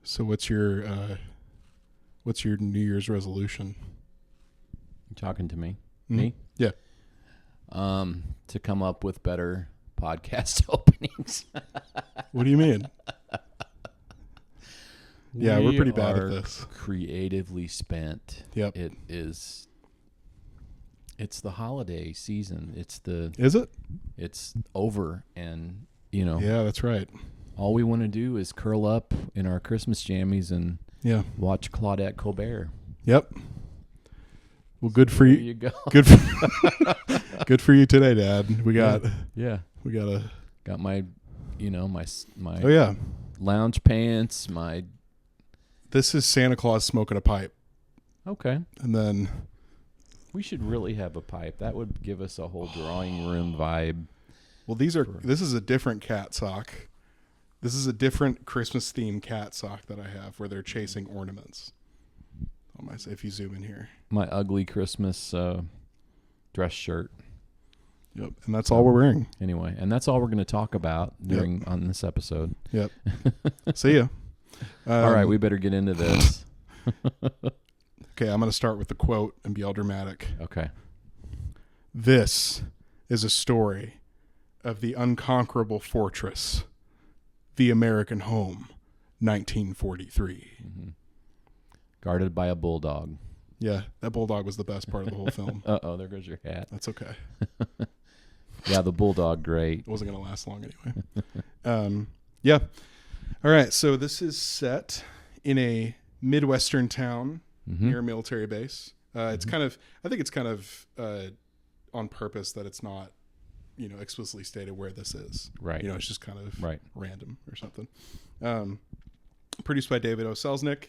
So what's your New Year's resolution? You talking to me? Mm-hmm. Me? Yeah. To come up with better podcast openings. What do you mean? Yeah, we're pretty bad at are this. Creatively spent. Yep. It's the holiday season. Is it? It's over, and you know. Yeah, that's right. All we want to do is curl up in our Christmas jammies and watch Claudette Colbert. Yep. Well, good for There you. you go. Good for you today, Dad. We got my Oh yeah. lounge pants, my This is Santa Claus smoking a pipe. okay. And then We should really have a pipe. That would give us a whole drawing room vibe. well, this is a different cat sock. This is a different Christmas themed cat sock that I have where they're chasing ornaments. If you zoom in here. My ugly Christmas dress shirt. Yep. And that's all we're wearing. Anyway, and that's all we're going to talk about on this episode. Yep. See ya. All right, we better get into this. Okay, I'm going to start with the quote and be all dramatic. Okay. This is a story of the unconquerable fortress, the American home, 1943. Mm-hmm. Guarded by a bulldog. Yeah, that bulldog was the best part of the whole film. Uh-oh, there goes your hat. That's okay. Yeah, the bulldog, great. It wasn't going to last long anyway. Yeah. All right, so this is set in a Midwestern town near a military base. It's kind of, I think it's kind of on purpose that it's not, explicitly stated where this is. Right. It's just kind of random or something. Produced by David O. Selznick.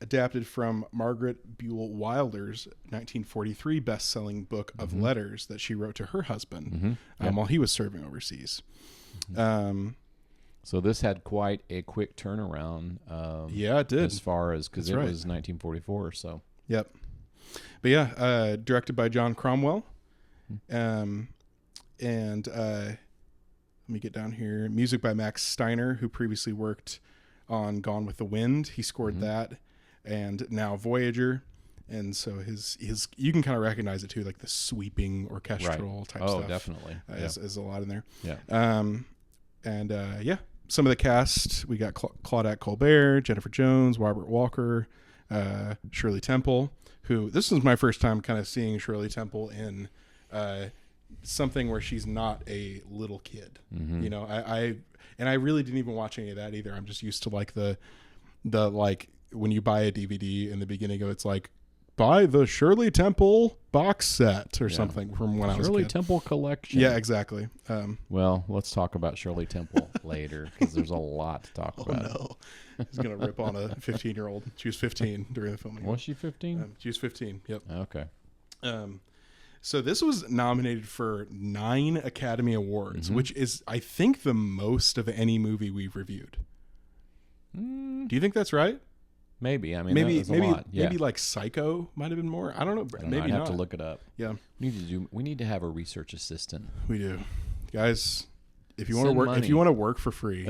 Adapted from Margaret Buell Wilder's 1943 best-selling book of letters that she wrote to her husband while he was serving overseas. So this had quite a quick turnaround. Yeah, it did. As far as, because it was 1944 or so. Yep. But yeah, directed by John Cromwell. And let me get down here. Music by Max Steiner, who previously worked on Gone with the Wind. He scored that, and now Voyager. And so his you can kind of recognize it too, like the sweeping orchestral type stuff. Oh, definitely. Is a lot in there. Yeah. Some of the cast, we got Claudette Colbert, Jennifer Jones, Robert Walker, Shirley Temple, who this is my first time kind of seeing Shirley Temple in something where she's not a little kid. I really didn't even watch any of that either. I'm just used to like the like when you buy a DVD in the beginning of it's like buy the Shirley Temple box set or something from when I was a kid. Shirley Temple collection. Yeah, exactly. Well, let's talk about Shirley Temple later because there's a lot to talk about. No. He's going to rip on a 15-year-old. She was 15 during the filming. Was she 15? She was 15, yep. Okay. So this was nominated for 9 Academy Awards, which is, I think, the most of any movie we've reviewed. Do you think that's right? Maybe. I mean, that was a lot. Yeah. Maybe like Psycho might have been more. I don't know. Maybe I'd not. have to look it up. Yeah. We need to have a research assistant. We do. Guys, if you want to work, if you want to work for free.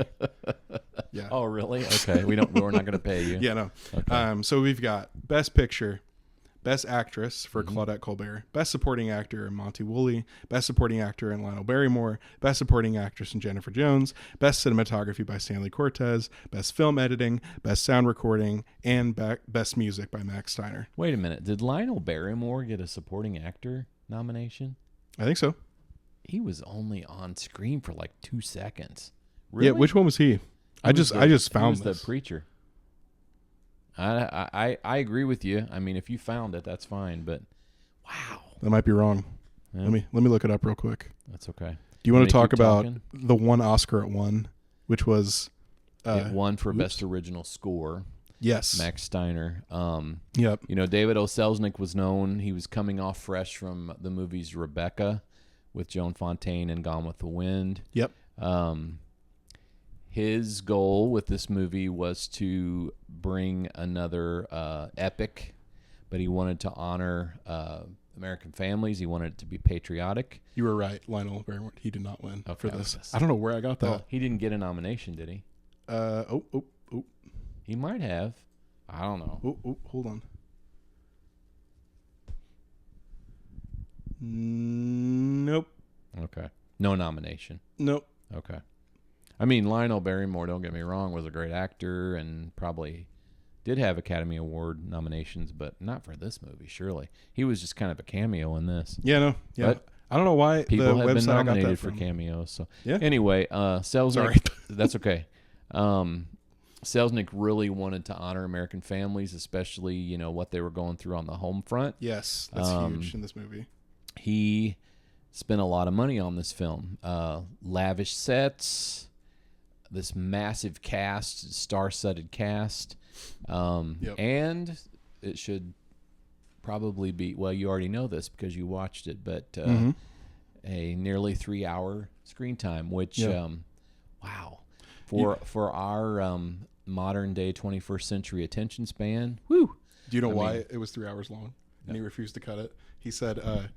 Yeah. Oh, really? Okay. We're not going to pay you. Yeah, no. Okay. So we've got Best Picture, Best Actress for Claudette Colbert, Best Supporting Actor in Monty Woolley, Best Supporting Actor in Lionel Barrymore, Best Supporting Actress in Jennifer Jones, Best Cinematography by Stanley Cortez, Best Film Editing, Best Sound Recording, and Best Music by Max Steiner. Wait a minute. Did Lionel Barrymore get a Supporting Actor nomination? I think so. He was only on screen for like 2 seconds. Really? Yeah, which one was he? I just found he was this. the preacher. I agree with you. I mean, if you found it, that's fine. But wow, That might be wrong. Yeah. Let me look it up real quick. That's okay. Do you want to Keep talk about talking? the one Oscar it won, which was It won for Best Original Score. Yes. Max Steiner. Yep. You know, David O. Selznick was known. He was coming off fresh from the movies Rebecca with Joan Fontaine and Gone with the Wind. Yep. His goal with this movie was to bring another epic, but he wanted to honor American families. He wanted it to be patriotic. You were right. Lionel Barrymore, he did not win for Okay, this. I don't know where I got that. Well, he didn't get a nomination, did he? Oh. He might have. I don't know. Oh, hold on. Nope. Okay. No nomination. Nope. Okay. I mean, Lionel Barrymore, don't get me wrong, was a great actor and probably did have Academy Award nominations, but not for this movie, surely. He was just kind of a cameo in this. Yeah, no. Yeah. But I don't know why people the have website been I got that nominated for from. cameos. So Yeah. Anyway, Selznick, Sorry. that's okay. Selznick really wanted to honor American families, especially, you know, what they were going through on the home front. Yes, that's huge in this movie. He spent a lot of money on this film. Lavish sets, this massive cast, star-studded cast. And it should probably be, well, you already know this because you watched it, but a nearly 3-hour screen time, which, wow. For our modern day 21st century attention span, whew. Do you know why it was 3 hours long? And he refused to cut it. He said,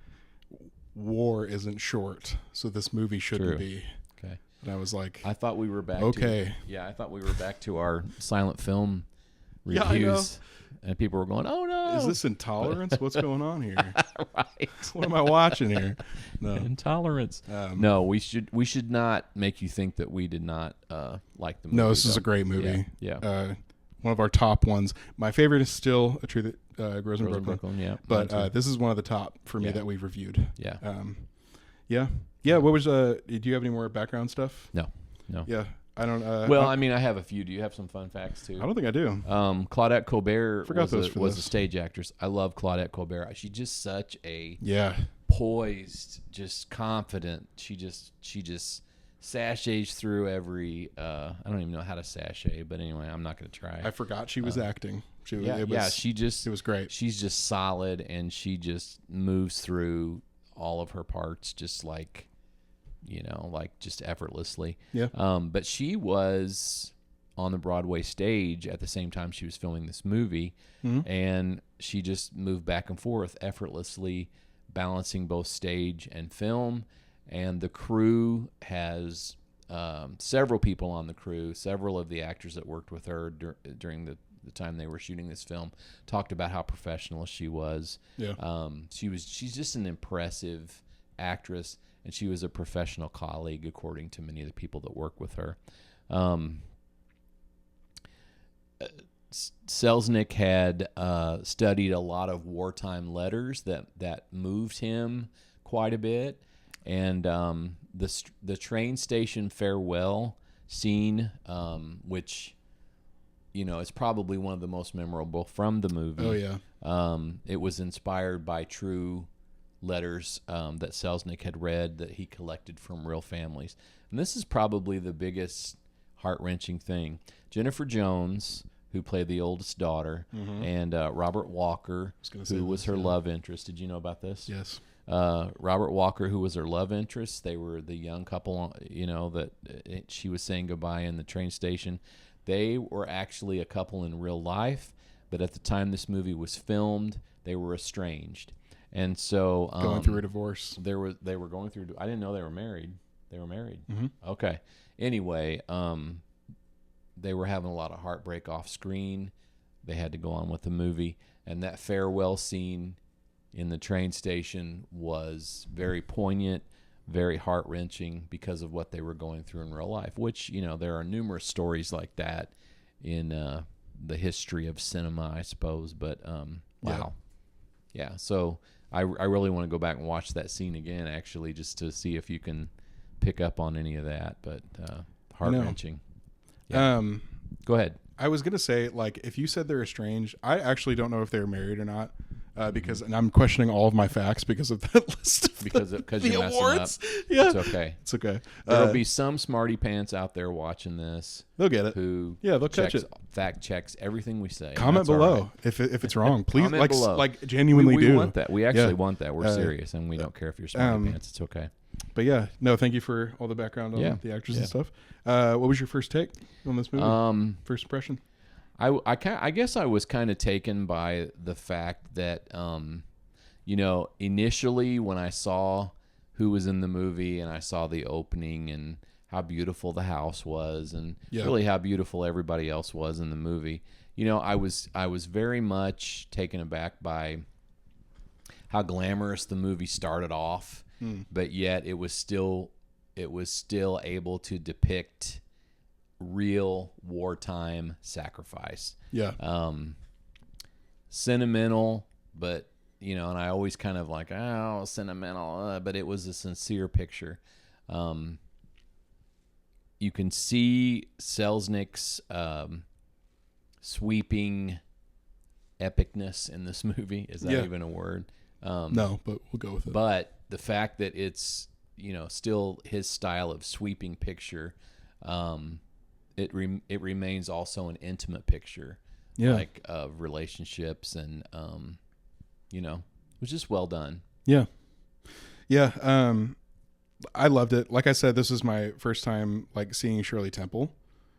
war isn't short, so this movie shouldn't be. Okay. And I was like, I thought we were back I thought we were back to our silent film reviews. And people were going, "Oh no. Is this intolerance? What's going on here? Right. What am I watching here?" No. Intolerance. No, we should not make you think that we did not like the movie. No, this is a great movie. Yeah. One of our top ones. My favorite is still A Tree That Grows in Brooklyn. Yeah. But this is one of the top for me that we've reviewed. Yeah. Yeah. What was do you have any more background stuff? No. Yeah. I don't. I mean, I have a few. Do you have some fun facts too? I don't think I do. Claudette Colbert was a stage actress. I love Claudette Colbert. She's just such a poised, just confident. She just sashays through every. I don't even know how to sashay, but anyway, I'm not going to try. I forgot she was acting. It was great. She's just solid, and she just moves through all of her parts, just like. Just effortlessly. Yeah. But she was on the Broadway stage at the same time she was filming this movie, and she just moved back and forth effortlessly, balancing both stage and film. And the crew has several people on the crew, several of the actors that worked with her during the time they were shooting this film talked about how professional she was. Yeah. She's just an impressive actress. And she was a professional colleague, according to many of the people that work with her. Selznick had studied a lot of wartime letters that moved him quite a bit. And the train station farewell scene, which, is probably one of the most memorable from the movie. Oh, yeah. It was inspired by true letters that Selznick had read that he collected from real families. And this is probably the biggest heart-wrenching thing. Jennifer Jones, who played the oldest daughter, and Robert Walker, who was her love interest. Did you know about this? Yes. Robert Walker, who was her love interest. They were the young couple, that she was saying goodbye in the train station. They were actually a couple in real life, but at the time this movie was filmed, they were estranged. And so going through a divorce. They were going through. I didn't know they were married. They were married. Mm-hmm. Okay. Anyway, they were having a lot of heartbreak off screen. They had to go on with the movie, and that farewell scene in the train station was very poignant, very heart wrenching because of what they were going through in real life. Which there are numerous stories like that in the history of cinema, I suppose. But wow, yeah. So. I really want to go back and watch that scene again, actually, just to see if you can pick up on any of that. But heart-wrenching. Yeah. Go ahead. I was going to say, if you said they're estranged, I actually don't know if they're married or not. Because and I'm questioning all of my facts because of that list. Because you're messing awards. Up. Yeah, it's okay. It's okay. There'll be some smarty pants out there watching this. They'll get it. They'll catch it. Fact checks everything we say. Comment below if it's wrong. Please, below. Genuinely we do. want that. We actually want that. We're serious, and we don't care if you're smarty pants. It's okay. But yeah, no, thank you for all the background on the actors and stuff. What was your first take on this movie? First impression? I guess I was kind of taken by the fact that, initially when I saw who was in the movie and I saw the opening and how beautiful the house was, and Yeah. really how beautiful everybody else was in the movie. You know, I was very much taken aback by how glamorous the movie started off, but yet it was still able to depict real wartime sacrifice. Yeah. Sentimental, but you know, and I always kind of like, oh, sentimental, but it was a sincere picture. You can see Selznick's sweeping epicness in this movie. Is that even a word? No, but we'll go with it. But the fact that it's, you know, still his style of sweeping picture, it remains also an intimate picture, like of relationships, and you know, it was just well done. Yeah. I loved it. Like I said, this was my first time like seeing Shirley Temple.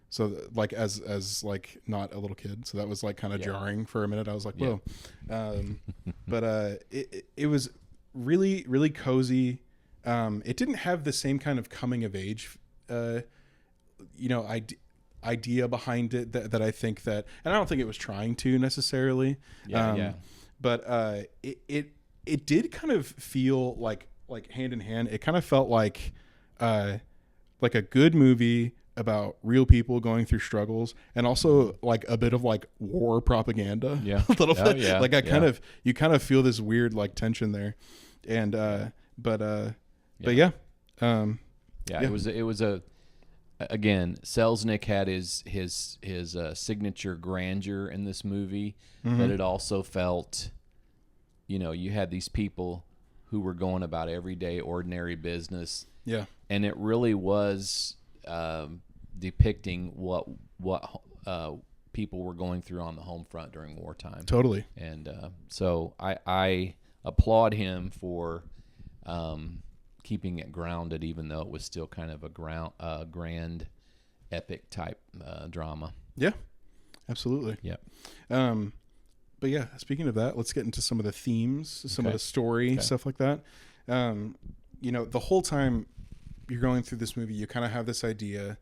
So like as like not a little kid. So that was like kind of jarring for a minute. I was like, whoa. But it was really, really cozy. It didn't have the same kind of coming of age, idea behind it that I think that, and I don't think it was trying to necessarily. But it did kind of feel like hand in hand. It kind of felt like a good movie about real people going through struggles, and also like a bit of like war propaganda. Yeah. A little bit. Yeah. Like you kind of feel this weird like tension there. And it was again, Selznick had his signature grandeur in this movie, but it also felt, you know, you had these people who were going about everyday ordinary business. Yeah. And it really was depicting what people were going through on the home front during wartime. Totally. And so I applaud him for keeping it grounded, even though it was still kind of a grand epic type drama. Yeah, absolutely. Yep. But yeah, speaking of that, let's get into some of the themes, some of the story, stuff like that. You know, the whole time you're going through this movie, you kind of have this idea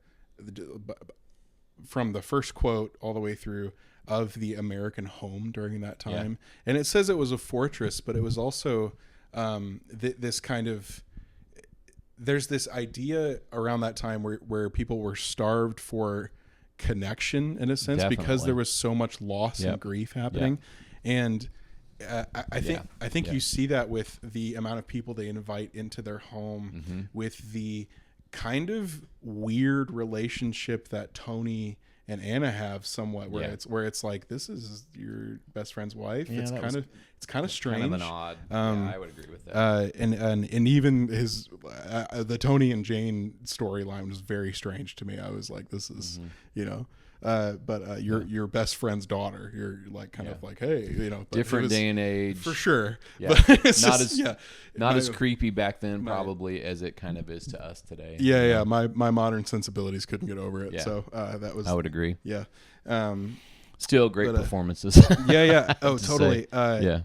from the first quote all the way through of the American home during that time. Yeah. And it says it was a fortress, but it was also this kind of, there's this idea around that time where people were starved for connection in a sense. Definitely. Because there was so much loss and grief happening. And I think you see that with the amount of people they invite into their home, with the kind of weird relationship that Tony and Anna have somewhat, where it's like, this is your best friend's wife. It's kind of strange. Kind of an odd. I would agree with that. And even his the Tony and Jane storyline was very strange to me. I was like, this is your best friend's daughter. You're like kind of like, hey, different day and age for sure. Yeah. But it's not as creepy back then probably as it kind of is to us today. Yeah. My modern sensibilities couldn't get over it. Yeah. So that was. I would agree. Yeah. Still great performances. Oh, totally.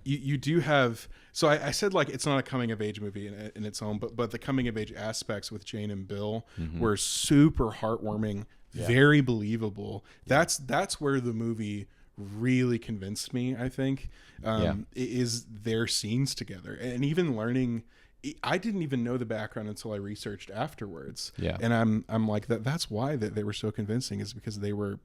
You do have. So I said like it's not a coming of age movie in its own, but the coming of age aspects with Jane and Bill were super heartwarming. Yeah. Very believable. That's where the movie really convinced me, I think. Is their scenes together, and even learning. I didn't even know the background until I researched afterwards. Yeah. And I'm like that's why they were so convincing, is because they were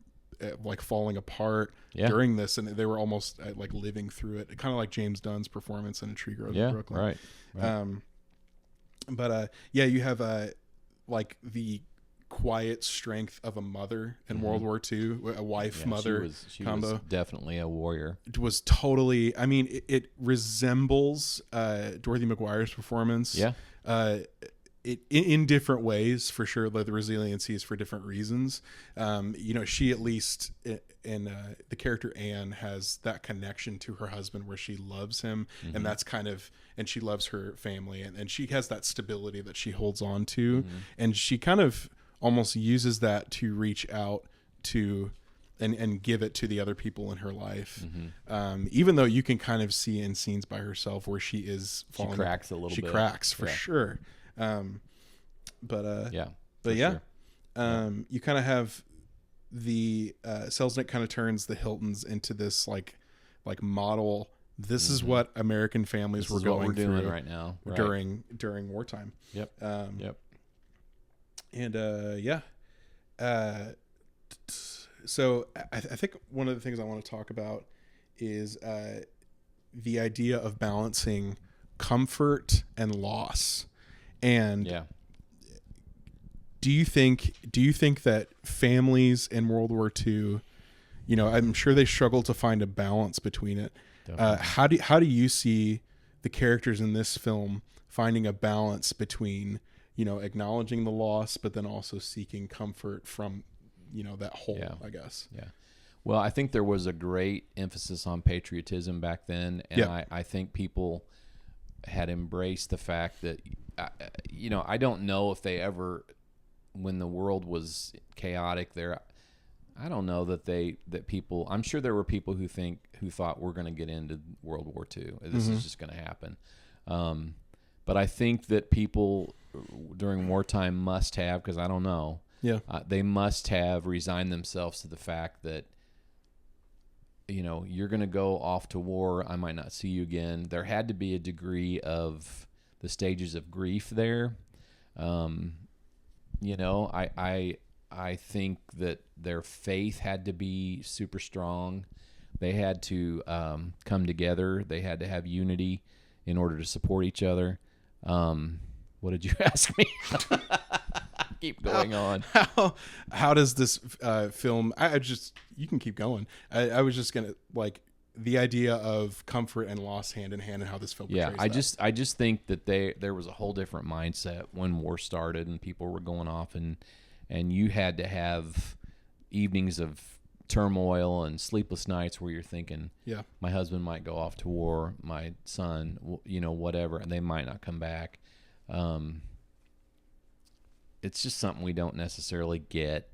like falling apart during this, and they were almost like living through it, kind of like James Dunn's performance in A Tree Grows in Brooklyn. Right. You have like the quiet strength of a mother in World War II, a wife-mother combo. She was definitely a warrior. It was totally, I mean, it resembles Dorothy McGuire's performance. Yeah. In different ways, for sure. Like the resiliency is for different reasons. She at least in the character Anne has that connection to her husband where she loves him, and that's kind of, and she loves her family, and she has that stability that she holds on to, and she kind of almost uses that to reach out to and give it to the other people in her life. Even though you can kind of see in scenes by herself where she is falling, she cracks a little bit. She cracks for sure. But yeah, sure. you kind of have the Selznick kind of turns the Hiltons into this like model. This is what American families were going doing through right now during wartime. Yep. Yep. And yeah. So I think one of the things I want to talk about is the idea of balancing comfort and loss. And yeah. do you think that families in World War II, you know, I'm sure they struggle to find a balance between it. How do you see the characters in this film finding a balance between, you know, acknowledging the loss, but then also seeking comfort from, you know, that whole, I guess. Yeah. Well, I think there was a great emphasis on patriotism back then. And I think people had embraced the fact that, you know, I don't know if they ever, when the world was chaotic there, I don't know that people, I'm sure there were people who thought we're going to get into World War II. This is just going to happen. But I think that people during wartime must have, because I don't know, they must have resigned themselves to the fact that, you know, you're going to go off to war. I might not see you again. There had to be a degree of the stages of grief there. You know, I think that their faith had to be super strong. They had to come together. They had to have unity in order to support each other. What did you ask me? Keep going on. How does this film? I just, you can keep going. I was just gonna, like, the idea of comfort and loss hand in hand, and how this film portrays that. I just think that there was a whole different mindset when war started and people were going off, and you had to have evenings of turmoil and sleepless nights where you're thinking, my husband might go off to war, my son, you know, whatever, and they might not come back. It's just something we don't necessarily get.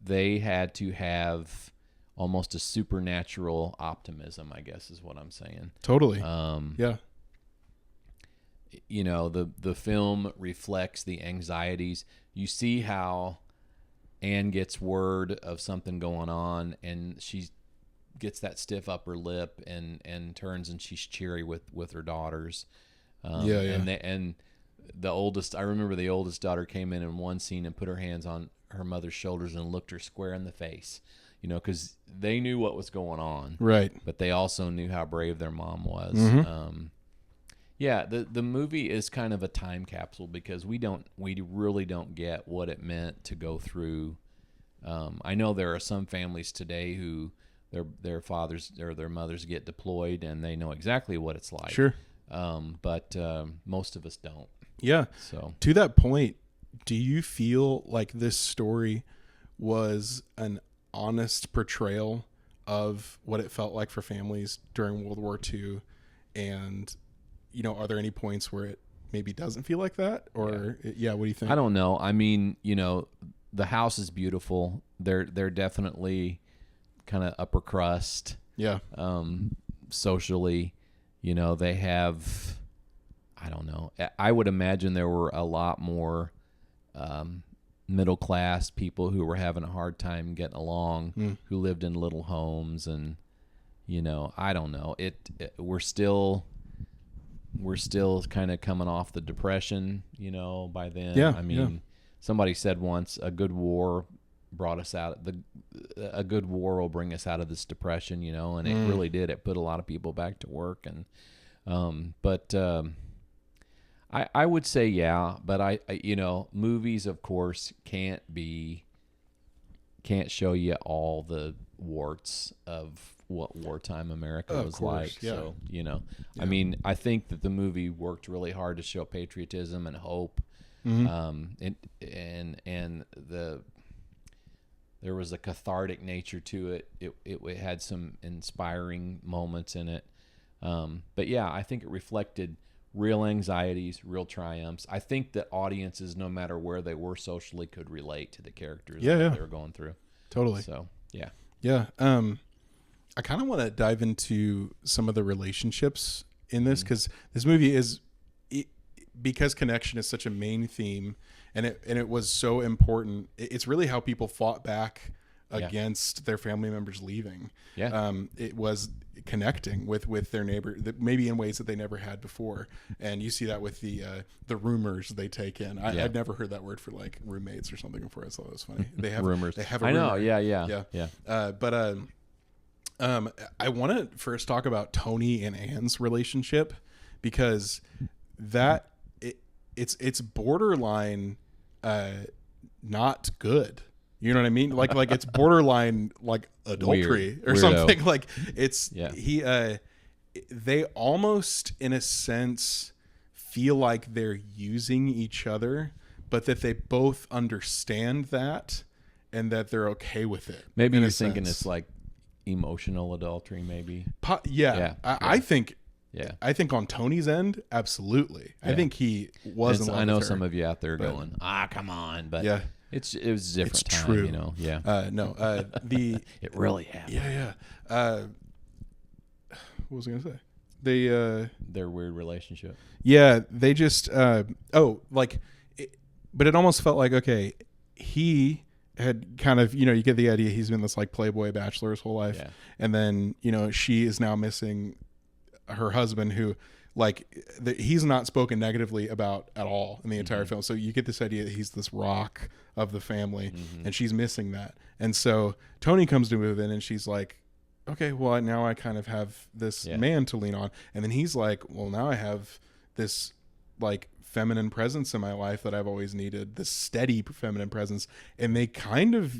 They had to have almost a supernatural optimism, I guess is what I'm saying. Totally. You know, the film reflects the anxieties. You see how Anne gets word of something going on, and she gets that stiff upper lip and turns, and she's cheery with her daughters. And the oldest, I remember the oldest daughter came in one scene and put her hands on her mother's shoulders and looked her square in the face, you know, because they knew what was going on. Right. But they also knew how brave their mom was. The movie is kind of a time capsule because we really don't get what it meant to go through. I know there are some families today who their fathers or their mothers get deployed and they know exactly what it's like. Sure. But most of us don't. Yeah. So to that point, do you feel like this story was an honest portrayal of what it felt like for families during World War II? And, you know, are there any points where it maybe doesn't feel like that? Or, what do you think? I don't know. I mean, you know, the house is beautiful. They're definitely kind of upper crust. Yeah. Socially, you know, they have, I don't know. I would imagine there were a lot more middle class people who were having a hard time getting along, who lived in little homes, and, you know, I don't know. We're still kind of coming off the Depression, you know, by then. Yeah. I mean, somebody said once, a good war brought us out. A good war will bring us out of this Depression, you know, and it really did. It put a lot of people back to work, and I would say but I you know, movies of course can't show you all the warts of what wartime America was like. So, you know, I mean, I think that the movie worked really hard to show patriotism and hope. And there was a cathartic nature to it. It had some inspiring moments in it. But yeah, I think it reflected real anxieties, real triumphs. I think that audiences, no matter where they were socially, could relate to the characters that they were going through. Totally. So, yeah. Yeah. I kind of want to dive into some of the relationships in this, because this movie is, because connection is such a main theme, and it was so important. It's really how people fought back Yeah. against their family members leaving. Yeah. It was connecting with their neighbor, maybe in ways that they never had before. And you see that with the rumors they take in. I'd never heard that word for like roommates or something before. I thought it was funny. They have rumors. They have a I know. rumor. Yeah. I want to first talk about Tony and Anne's relationship, because it's borderline not good. You know what I mean? Like it's borderline like adultery or Weirdo. something. Like it's Yeah. they almost in a sense feel like they're using each other, but that they both understand that and that they're okay with it. Maybe in you're a thinking sense. it's like emotional adultery, maybe. I think. Yeah. I think on Tony's end, absolutely. I think he was. I know some of you out there going, come on, but yeah, it was a different it's time, true. you know. Yeah. It really happened. Yeah. What was I gonna say? Their weird relationship. Yeah, they just but it almost felt like, okay, he had kind of, you get the idea he's been this like playboy bachelor his whole life. Yeah. And then, she is now missing her husband, who he's not spoken negatively about at all in the entire film. So you get this idea that he's this rock of the family, and she's missing that. And so Tony comes to move in, and she's like, okay, well, now I kind of have this man to lean on. And then he's like, well, now I have this like feminine presence in my life that I've always needed, this steady feminine presence. And they kind of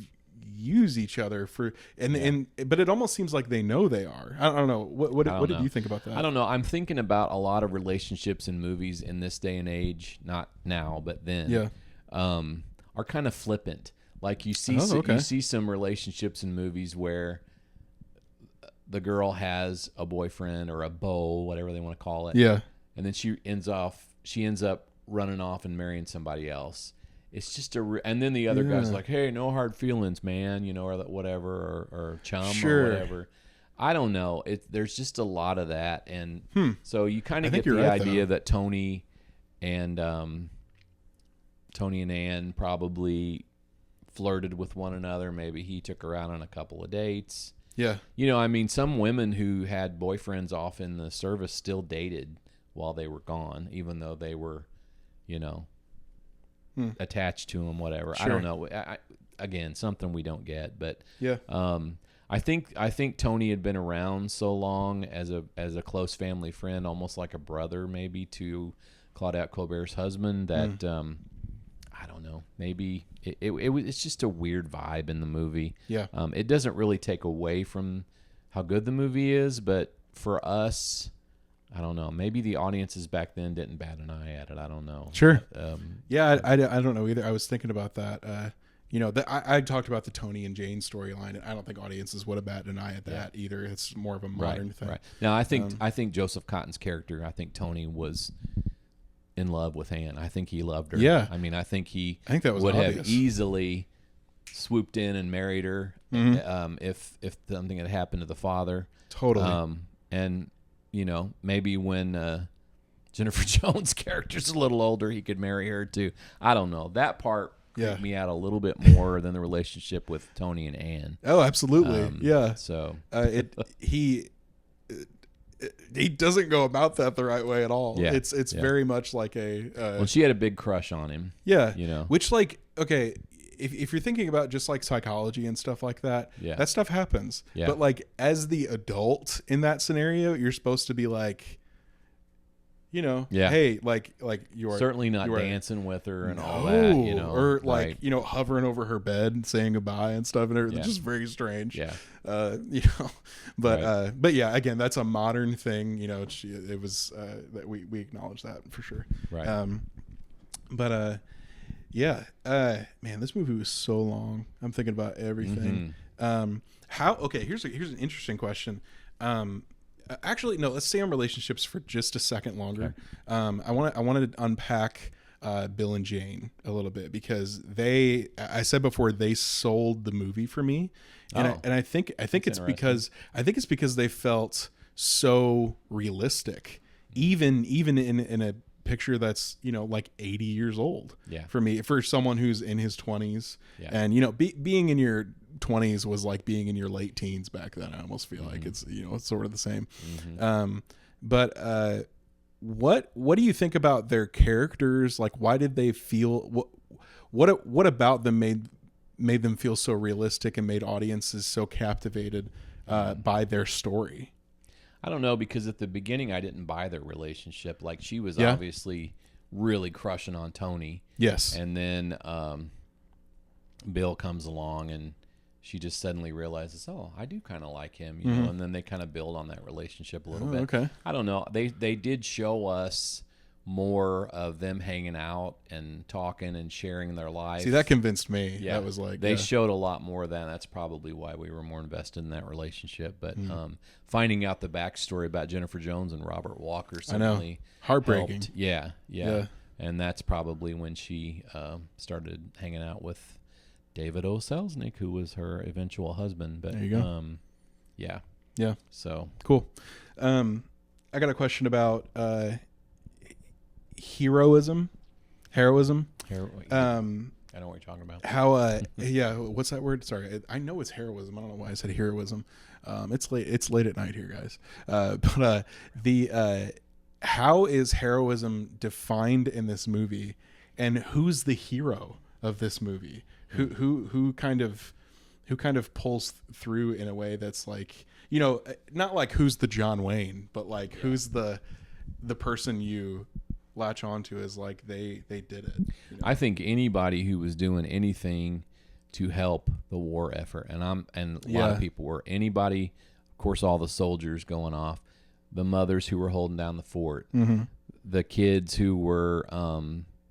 use each other for, but it almost seems like they know they are. I don't know. What did you think about that? I don't know. I'm thinking about a lot of relationships in movies in this day and age, not now, but then, are kind of flippant. Like you see some relationships in movies where the girl has a boyfriend or a beau, whatever they want to call it. Yeah. And then she ends up running off and marrying somebody else. It's just and then the other guy's like, hey, no hard feelings, man, or whatever, or chum or whatever. I don't know. There's just a lot of that. And so you kind of get the idea that Tony and Anne probably flirted with one another. Maybe he took her out on a couple of dates. Yeah. Some women who had boyfriends off in the service still dated while they were gone, even though they were, attached to him, whatever. Sure. I don't know. Again, something we don't get, but I think Tony had been around so long as a close family friend, almost like a brother, maybe to Claudette Colbert's husband. That I don't know. Maybe it's just a weird vibe in the movie. Yeah. It doesn't really take away from how good the movie is, but for us, I don't know. Maybe the audiences back then didn't bat an eye at it. I don't know. Sure. I don't know either. I was thinking about that. I talked about the Tony and Jane storyline, and I don't think audiences would have batted an eye at that either. It's more of a modern thing. Right. Now, I think Joseph Cotton's character, I think Tony was in love with Anne. I think he loved her. Yeah. I mean, I think that was would obvious. have easily swooped in and married her if something had happened to the father. Totally. And maybe when Jennifer Jones' character's a little older, he could marry her too. I don't know. That part creeped me out a little bit more than the relationship with Tony and Anne. Oh, absolutely. Yeah. So he doesn't go about that the right way at all. Yeah. It's very much like a. Well, she had a big crush on him. Yeah. Which okay. If you're thinking about just like psychology and stuff like that, Yeah. that stuff happens. Yeah. But like as the adult in that scenario, you're supposed to be like, hey, like you're certainly not dancing with her and all that, or like hovering over her bed, saying goodbye and stuff, and everything. It's just very strange. Yeah. But yeah, again, that's a modern thing. It was that we acknowledge that for sure. Right. Yeah. Man, this movie was so long. I'm thinking about everything. Here's an interesting question. Actually, no, let's stay on relationships for just a second longer. Okay. I wanted to unpack Bill and Jane a little bit, because I said before, they sold the movie for me. And I think it's because they felt so realistic, even in a picture that's, you know, like 80 years old. Yeah. For me, for someone who's in his 20s. Yeah. And, you know, being in your 20s was like being in your late teens back then. I almost feel like it's, you know, it's sort of the same. But what do you think about their characters? Like, why did they feel, what about them made them feel so realistic and made audiences so captivated by their story? I don't know, because at the beginning I didn't buy their relationship. Like, she was obviously really crushing on Tony. Yes. And then Bill comes along and she just suddenly realizes, oh, I do kind of like him, you know, and then they kind of build on that relationship a little bit. Okay. I don't know. They did show us more of them hanging out and talking and sharing their life. See, that convinced me. Yeah. That was like, they showed a lot more of that. That's probably why we were more invested in that relationship. But finding out the backstory about Jennifer Jones and Robert Walker certainly heartbreaking. helped. Yeah. And that's probably when she started hanging out with David O. Selznick, who was her eventual husband. But there you go. Yeah. So cool. I got a question about heroism. I know what you're talking about. How what's that word? Sorry, I know it's heroism. I don't know why I said heroism. It's late at night here, guys. But how is heroism defined in this movie, and who's the hero of this movie? Who kind of pulls through in a way that's like, you know, not like who's the John Wayne, but like who's the person you latch onto as like they did it. You know? I think anybody who was doing anything to help the war effort, and a lot of people were, anybody, of course, all the soldiers going off, the mothers who were holding down the fort, the kids who were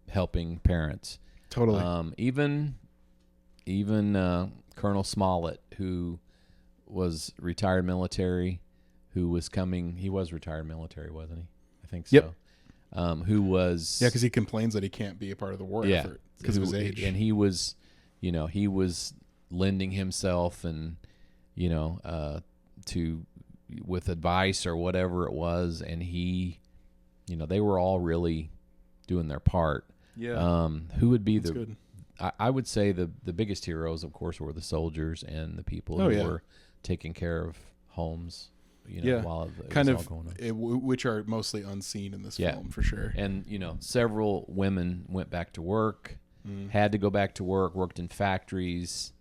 helping parents, totally, even Colonel Smollett, who was retired military, who was coming. He was retired military, wasn't he? I think so. Yep. Who was because he complains that he can't be a part of the war effort because of his age, and he was, you know, he was lending himself and, you know, to with advice or whatever it was, and he, you know, they were all really doing their part. Yeah. Who would be That's good. I would say the biggest heroes, of course, were the soldiers and the people who were taking care of homes. You know, while it was all going on. Which are mostly unseen in this film for sure. And, you know, several women went back to work, had to go back to work, worked in factories.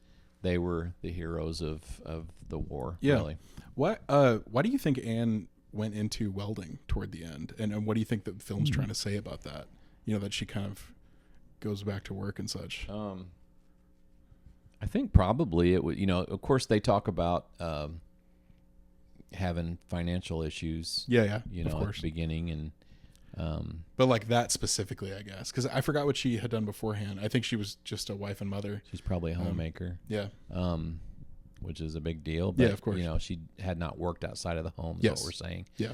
They were the heroes of the war, really. Why do you think Anne went into welding toward the end? And what do you think the film's trying to say about that? You know, that she kind of goes back to work and such. I think probably it would, you know, of course they talk about having financial issues. You know, of course. At the beginning, and but like that specifically, I guess, because I forgot what she had done beforehand. I think she was just a wife and mother. She's probably a homemaker. Which is a big deal. But, of course. You know, she had not worked outside of the home. Is what we're saying. Yeah.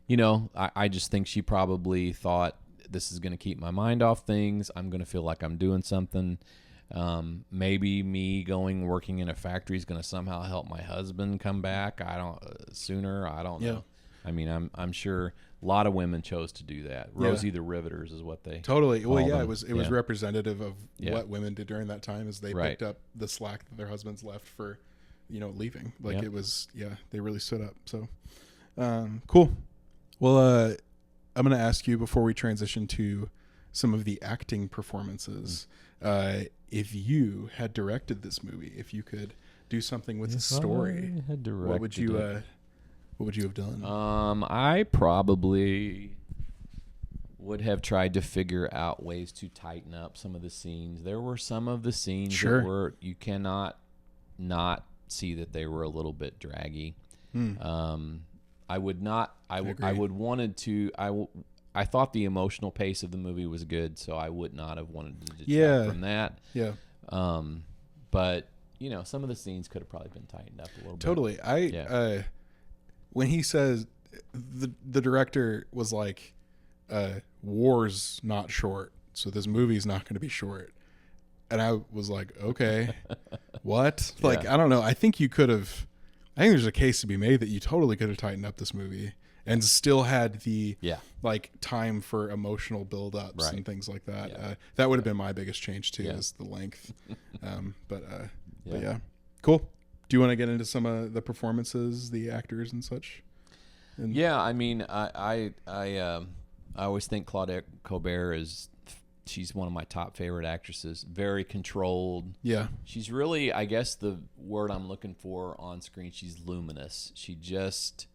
You know, I just think she probably thought, this is going to keep my mind off things. I'm going to feel like I'm doing something. Maybe me working in a factory is going to somehow help my husband come back. I don't know. I mean, I'm sure a lot of women chose to do that. Rosie the Riveters is what they totally. Well, them. It was representative of what women did during that time, as they picked up the slack that their husbands left for, you know, leaving. Like it was, they really stood up. So, cool. Well, I'm going to ask you before we transition to some of the acting performances. If you had directed this movie, if you could do something with the story, what would you have done? I probably would have tried to figure out ways to tighten up some of the scenes. There were some of the scenes that were, you cannot not see that they were a little bit draggy. I thought the emotional pace of the movie was good, so I would not have wanted to detract from that. Yeah. But, you know, some of the scenes could have probably been tightened up a little bit. Totally. When he says, the director was like, war's not short, so this movie's not going to be short. And I was like, okay, what? Like, I don't know. I think you could have I think there's a case to be made that you totally could have tightened up this movie and still had the like time for emotional build-ups and things like that. Yeah. That would have been my biggest change too, is the length. But yeah, cool. Do you want to get into some of the performances, the actors and such? Yeah, I mean, I always think Claudette Colbert she's one of my top favorite actresses. Very controlled. Yeah. She's really, I guess the word I'm looking for on screen, she's luminous. She just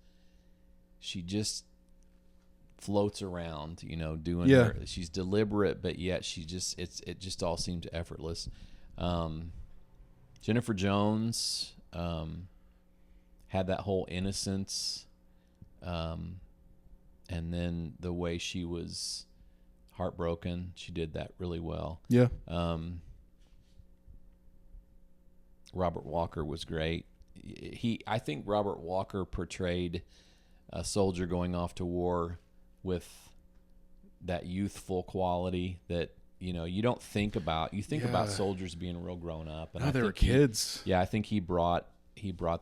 floats around, you know, doing her. She's deliberate, but yet it just all seems effortless. Jennifer Jones had that whole innocence, and then the way she was heartbroken, she did that really well. Yeah. Robert Walker was great. I think Robert Walker portrayed a soldier going off to war with that youthful quality that, you know, you don't think about. You think about soldiers being real grown up. And they were kids. I think he brought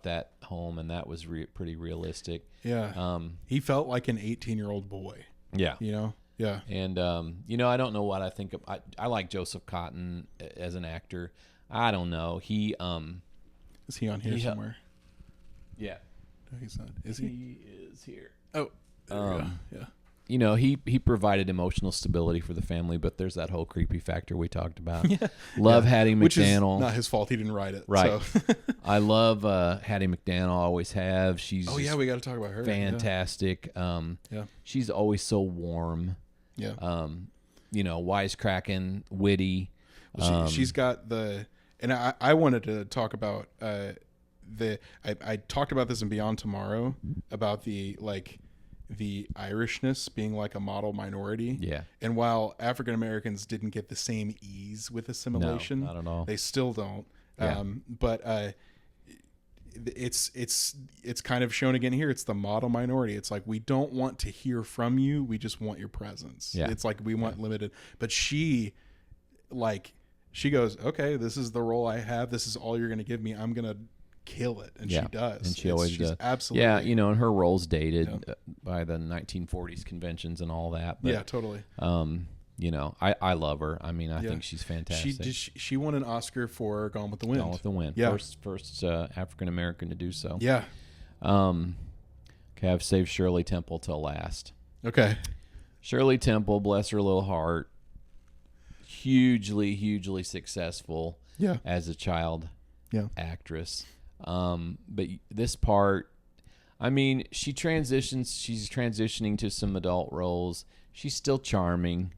that home, and that was pretty realistic. Yeah. He felt like an 18-year-old boy. Yeah. You know? Yeah. And, you know, I don't know what I think of. I like Joseph Cotton as an actor. I don't know. Is he on here somewhere? Yeah. No, he's not. Is he? He is here. Oh, there we go. Yeah. You know, he provided emotional stability for the family, but there's that whole creepy factor we talked about. Love Hattie McDaniel. Which is not his fault. He didn't write it. Right. So. I love Hattie McDaniel. Always have. She's we got to talk about her. Fantastic. She's always so warm. Yeah. You know, wisecracking, witty. Well, she's got and I wanted to talk about I talked about this in Beyond Tomorrow about the Irishness being like a model minority. Yeah. And while African Americans didn't get the same ease with assimilation, no, not at all. They still don't. Yeah. But it's kind of shown again here. It's the model minority. It's like, we don't want to hear from you. We just want your presence. Yeah. It's like we want limited. But she goes, okay, this is the role I have. This is all you're going to give me. I'm going to kill it. And she does. And she's does. Absolutely. Yeah, you know, and her role's dated by the 1940s conventions and all that. But, yeah, totally. You know, I love her. I mean, I think she's fantastic. She won an Oscar for Gone with the Wind. Gone with the Wind. Yeah. First African American to do so. Yeah. Okay, I've saved Shirley Temple till last. Okay. Shirley Temple, bless her little heart, hugely successful as a child actress. But this part, I mean, she's transitioning to some adult roles. She's still charming,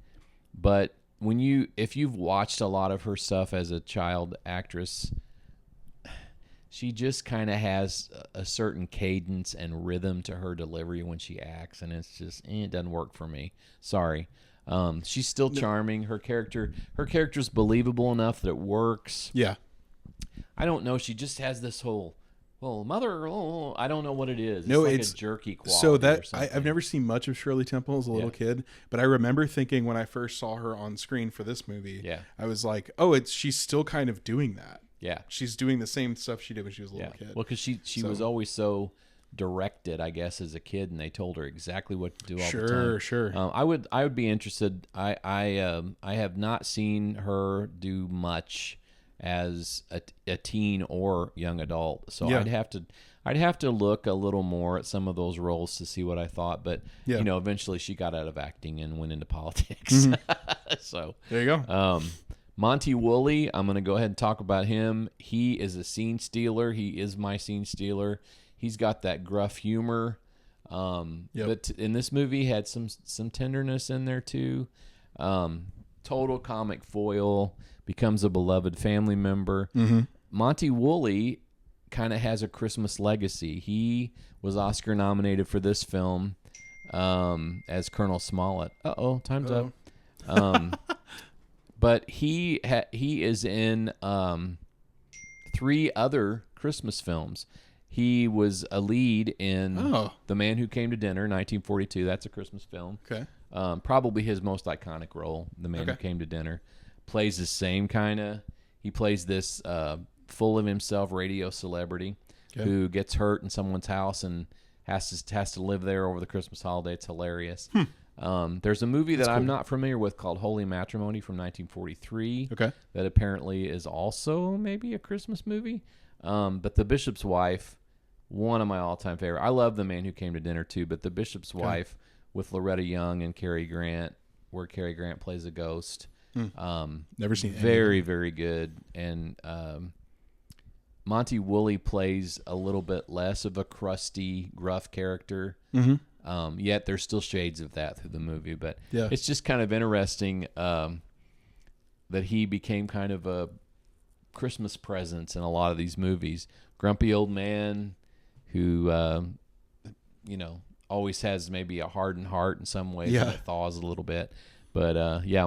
but if you've watched a lot of her stuff as a child actress, she just kind of has a certain cadence and rhythm to her delivery when she acts, and it's just it doesn't work for me. Sorry. She's still charming. Her character's believable enough that it works. Yeah. I don't know. She just has this whole, mother. I don't know what it is. No, it's like a jerky quality. So that I've never seen much of Shirley Temple as a little kid, but I remember thinking when I first saw her on screen for this movie, I was like, she's still kind of doing that. Yeah, she's doing the same stuff she did when she was a little kid. Well, because she was always so directed, I guess, as a kid, and they told her exactly what to do all the time. Sure. I would be interested. I have not seen her do much as a teen or young adult, so I'd have to look a little more at some of those roles to see what I thought. But you know, eventually she got out of acting and went into politics. So there you go. Monty Woolley, I'm going to go ahead and talk about him. He is a scene stealer. He is my scene stealer. He's got that gruff humor. But in this movie, had some tenderness in there too. Total comic foil, becomes a beloved family member. Monty Woolley kind of has a Christmas legacy. He was Oscar nominated for this film as Colonel Smollett. Time's up. But he is in 3 other Christmas films. He was a lead in The Man Who Came to Dinner, 1942. That's a Christmas film. Okay. Probably his most iconic role, The Man Who Came to Dinner. Plays the same kind of... He plays this full of himself radio celebrity. who gets hurt in someone's house and has to live there over the Christmas holiday. It's hilarious. There's a movie that I'm not familiar with called Holy Matrimony from 1943. Okay. That apparently is also maybe a Christmas movie. But The Bishop's Wife, one of my all-time favorite. I love The Man Who Came to Dinner too, but The Bishop's Wife with Loretta Young and Cary Grant, where Cary Grant plays a ghost. Never seen very, very good. And Monty Woolley plays a little bit less of a crusty, gruff character. Yet there's still shades of that through the movie. But it's just kind of interesting that he became kind of a Christmas presence in a lot of these movies. Grumpy old man who, always has maybe a hardened heart in some ways. And it thaws a little bit. But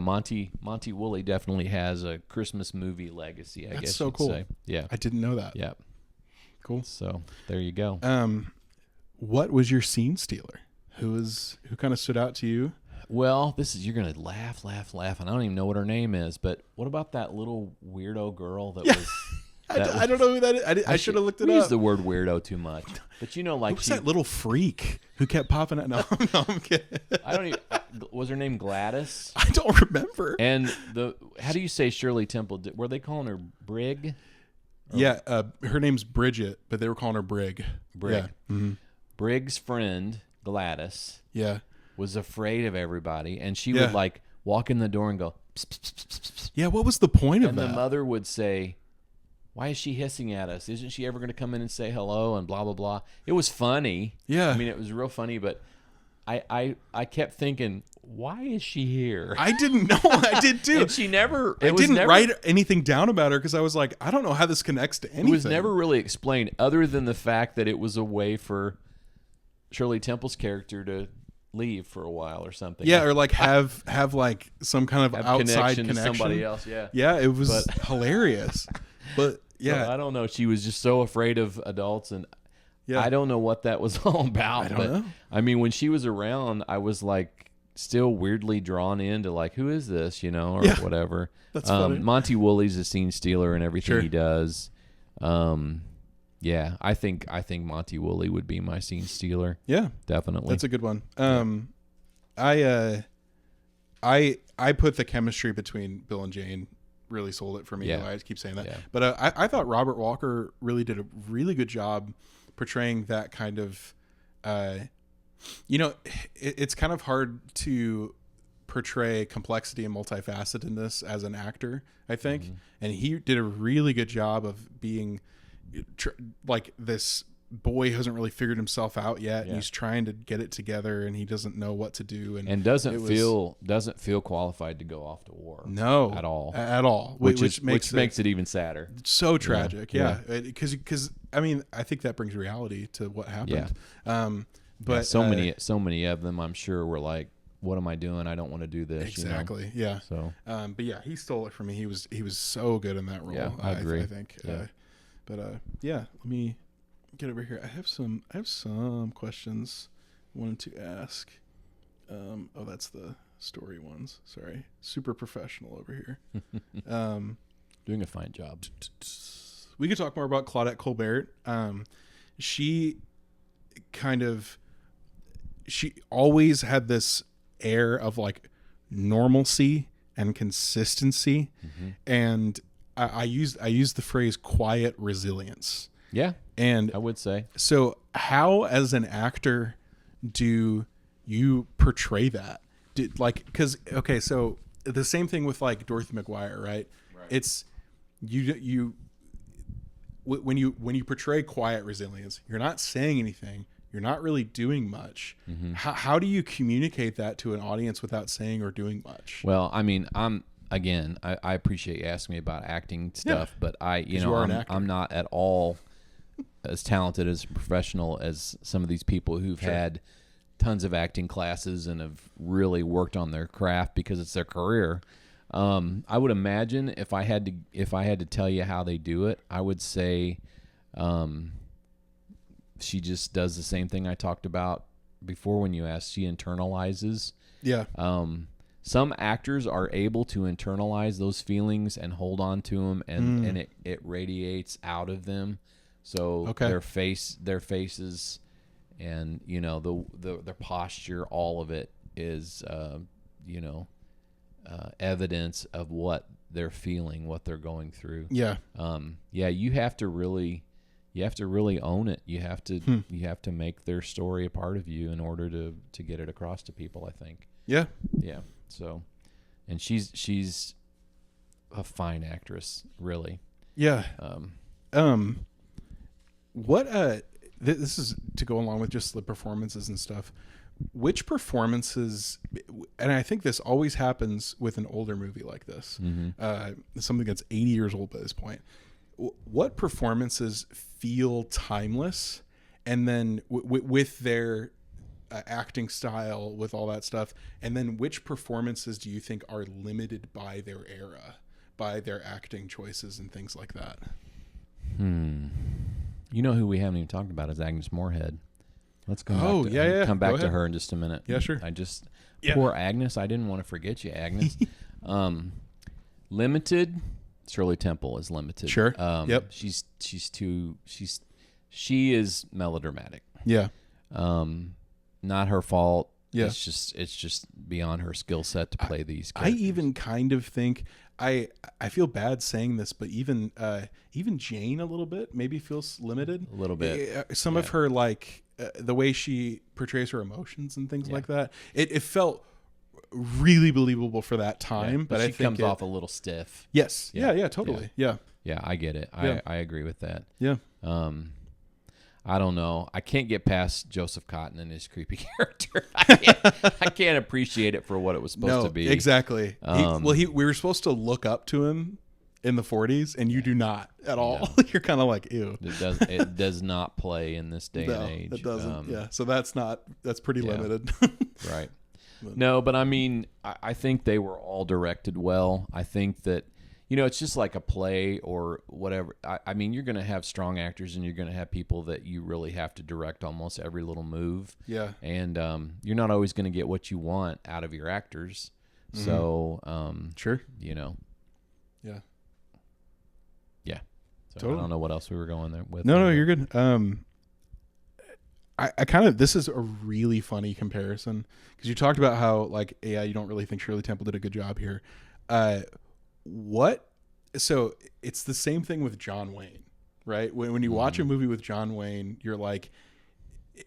Monty Woolley definitely has a Christmas movie legacy, I guess. That's so cool. Say. Yeah. I didn't know that. Yeah. Cool. So there you go. What was your scene stealer? Who kind of stood out to you? Well, you're gonna laugh, and I don't even know what her name is. But what about that little weirdo girl that was? I don't know who that is. I should have looked it up. We use the word weirdo too much, but like who's that little freak who kept popping out? No, I'm kidding. I don't even. Was her name Gladys? I don't remember. And how do you say Shirley Temple? Were they calling her Brig? Yeah, her name's Bridget, but they were calling her Brig. Brig. Yeah. Mm-hmm. Brig's friend Gladys. Yeah. Was afraid of everybody, and she would like walk in the door and go. Pss, pss, pss, pss, pss. Yeah. What was the point of that? And the mother would say, "Why is she hissing at us? Isn't she ever going to come in and say hello?" And blah blah blah. It was funny. Yeah. I mean, it was real funny, but I kept thinking, why is she here? I didn't know. I did too. And she never. I didn't write anything down about her because I was like, I don't know how this connects to anything. It was never really explained, other than the fact that it was a way for Shirley Temple's character to leave for a while or something. Yeah, or like have like some kind of outside connection to somebody else. Yeah. Yeah, it was hilarious. But yeah, so I don't know. She was just so afraid of adults, and I don't know what that was all about. I don't know. I mean, when she was around, I was like still weirdly drawn into like, who is this, or whatever. That's funny. Monty Woolley's a scene stealer in everything he does. Yeah, I think Monty Woolley would be my scene stealer. Yeah, definitely. That's a good one. I put the chemistry between Bill and Jane really sold it for me. I keep saying that, but I thought Robert Walker really did a really good job portraying that kind of. It's kind of hard to portray complexity and multifacetedness as an actor, I think, and he did a really good job of being. Like this boy hasn't really figured himself out yet, and he's trying to get it together, and he doesn't know what to do, and doesn't feel qualified to go off to war. No, at all. Which makes it even sadder. So tragic, because I mean, I think that brings reality to what happened. But so many of them, I'm sure, were like, "What am I doing? I don't want to do this." Exactly. Yeah. So, but yeah, he stole it from me. He was so good in that role. Yeah, I agree. I think. Yeah. But let me get over here. I have some questions I wanted to ask. That's the story ones. Sorry, super professional over here. Doing a fine job. We could talk more about Claudette Colbert. She always had this air of like normalcy and consistency, and I used the phrase quiet resilience. Yeah, and I would say. So how, as an actor, do you portray that? So the same thing with like Dorothy McGuire, right? It's you when you portray quiet resilience, you're not saying anything. You're not really doing much. How do you communicate that to an audience without saying or doing much? Well, I mean, I appreciate you asking me about acting stuff, but I'm not at all as talented as a professional as some of these people who've had tons of acting classes and have really worked on their craft because it's their career. I would imagine if I had to tell you how they do it, I would say she just does the same thing I talked about before when you asked. She internalizes. Yeah. Some actors are able to internalize those feelings and hold on to them, and it radiates out of them. So Okay. their faces, and their posture, all of it is evidence of what they're feeling, what they're going through. Yeah. You have to really own it. You have to make their story a part of you in order to get it across to people, I think. Yeah. Yeah. So, and she's a fine actress, really. Yeah. What this is to go along with just the performances and stuff. Which performances, and I think this always happens with an older movie like this, something that's 80 years old by this point. What performances feel timeless, and then with their acting style, with all that stuff, and then which performances do you think are limited by their era, by their acting choices and things like that? You know who we haven't even talked about is Agnes Moorehead. Let's come come back to her in just a minute. Yeah, sure. Poor Agnes. I didn't want to forget you, Agnes. Limited. Shirley Temple is limited. Sure. Yep. She is melodramatic. Yeah. Not her fault. Yeah. It's just beyond her skill set to play these I characters. even kind of think I feel bad saying this, but even Jane a little bit maybe feels limited. A little bit. Some of her, like the way she portrays her emotions and things like that. It felt really believable for that time, but she I think comes off a little stiff. Yes. Yeah, totally. Yeah. Yeah, I get it. Yeah. I agree with that. Yeah. I don't know. I can't get past Joseph Cotton and his creepy character. I can't appreciate it for what it was supposed to be. Exactly. We were supposed to look up to him in the 40s, and you do not at all. No. You're kind of like, ew. It does not play in this day and age. It doesn't. So that's pretty limited. Right. No, but I mean, I think they were all directed well. I think that, it's just like a play or whatever. I mean, you're going to have strong actors, and you're going to have people that you really have to direct almost every little move. Yeah. And you're not always going to get what you want out of your actors. Mm-hmm. So, sure. Yeah. Yeah. So totally. I don't know what else we were going there with. No, you're good. I kind of, this is a really funny comparison because you talked about how you don't really think Shirley Temple did a good job here. So it's the same thing with John Wayne, right? When you watch a movie with John Wayne, you're like,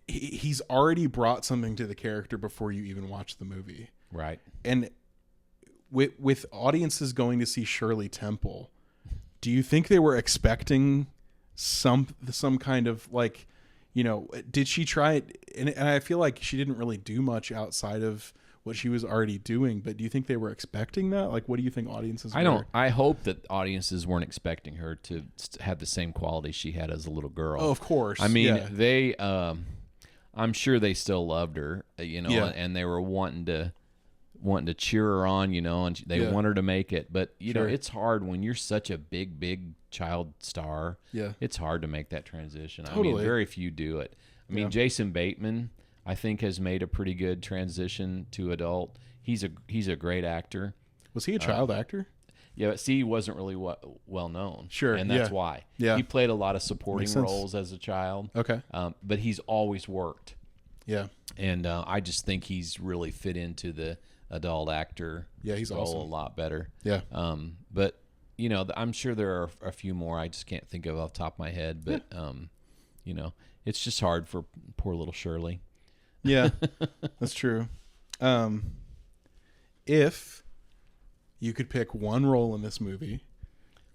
he's already brought something to the character before you even watch the movie. Right. And with audiences going to see Shirley Temple, do you think they were expecting some kind of did she try it? And I feel like she didn't really do much outside of what she was already doing, but do you think they were expecting that? What do you think audiences were? I hope that audiences weren't expecting her to have the same quality she had as a little girl. Oh, of course. I mean, they, I'm sure they still loved her, and they were wanting to cheer her on, and they want her to make it. But, know, it's hard when you're such a big child star. Yeah. It's hard to make that transition. Totally. I mean, very few do it. I mean, Jason Bateman, I think, has made a pretty good transition to adult. He's a great actor. Was he a child actor? Yeah, but see, he wasn't really well known. Sure. And that's why. Yeah. He played a lot of supporting roles as a child. Okay. But he's always worked. Yeah. And I just think he's really fit into the adult actor he's role awesome. A lot better. Yeah. But I'm sure there are a few more I just can't think of off the top of my head. But it's just hard for poor little Shirley. Yeah, that's true. If you could pick one role in this movie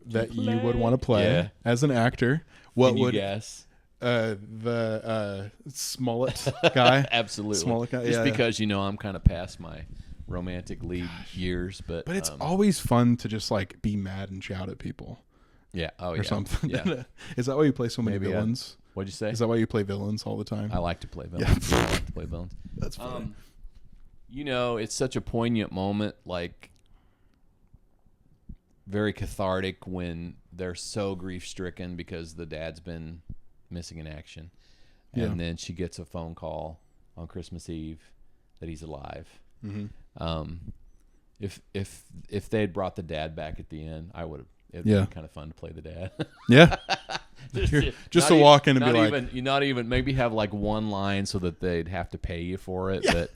that you would want to play as an actor, what Can you would guess? The Smollett guy? Absolutely. Smollett guy. Just because I'm kind of past my romantic lead years, but it's always fun to just be mad and shout at people. Yeah. Oh, or something. Yeah. Is that why you play so many villains? What'd you say? Is that why you play villains all the time? I like to play villains. I like to play villains. That's funny. It's such a poignant moment, very cathartic when they're so grief-stricken because the dad's been missing in action. And then she gets a phone call on Christmas Eve that he's alive. Mm-hmm. If they had brought the dad back at the end, I would have. It'd been kind of fun to play the dad. Yeah. just to walk in and be like, you not even maybe have like one line so that they'd have to pay you for it. Yeah. But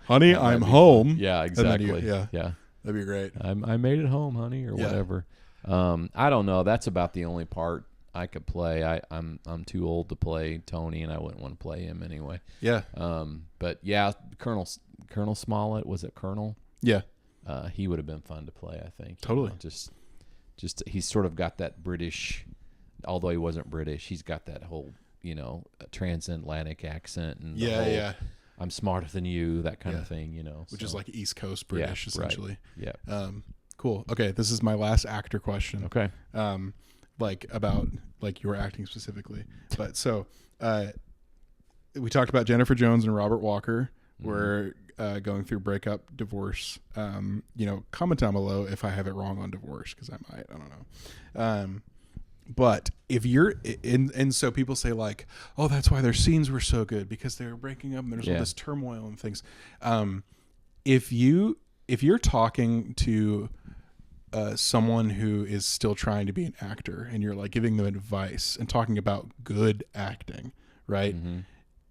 honey, I'm home. Fun. Yeah, exactly. Yeah, that'd be great. I made it home, honey, or whatever. I don't know. That's about the only part I could play. I'm too old to play Tony, and I wouldn't want to play him anyway. Yeah. But yeah, Colonel Smollett, was it Colonel? Yeah. He would have been fun to play, I think. Totally. Just he's sort of got that British, although he wasn't British, he's got that whole transatlantic accent and I'm smarter than you, that kind of thing, which is like East Coast British essentially. Right. Yeah. Cool. Okay, this is my last actor question. Okay. Like about like your acting specifically, but so we talked about Jennifer Jones and Robert Walker. We're going through breakup, divorce. Comment down below if I have it wrong on divorce, because I might. I don't know. But if you're and so people say like, oh, that's why their scenes were so good, because they were breaking up and there's all this turmoil and things. If you're talking to someone who is still trying to be an actor and you're like giving them advice and talking about good acting, right?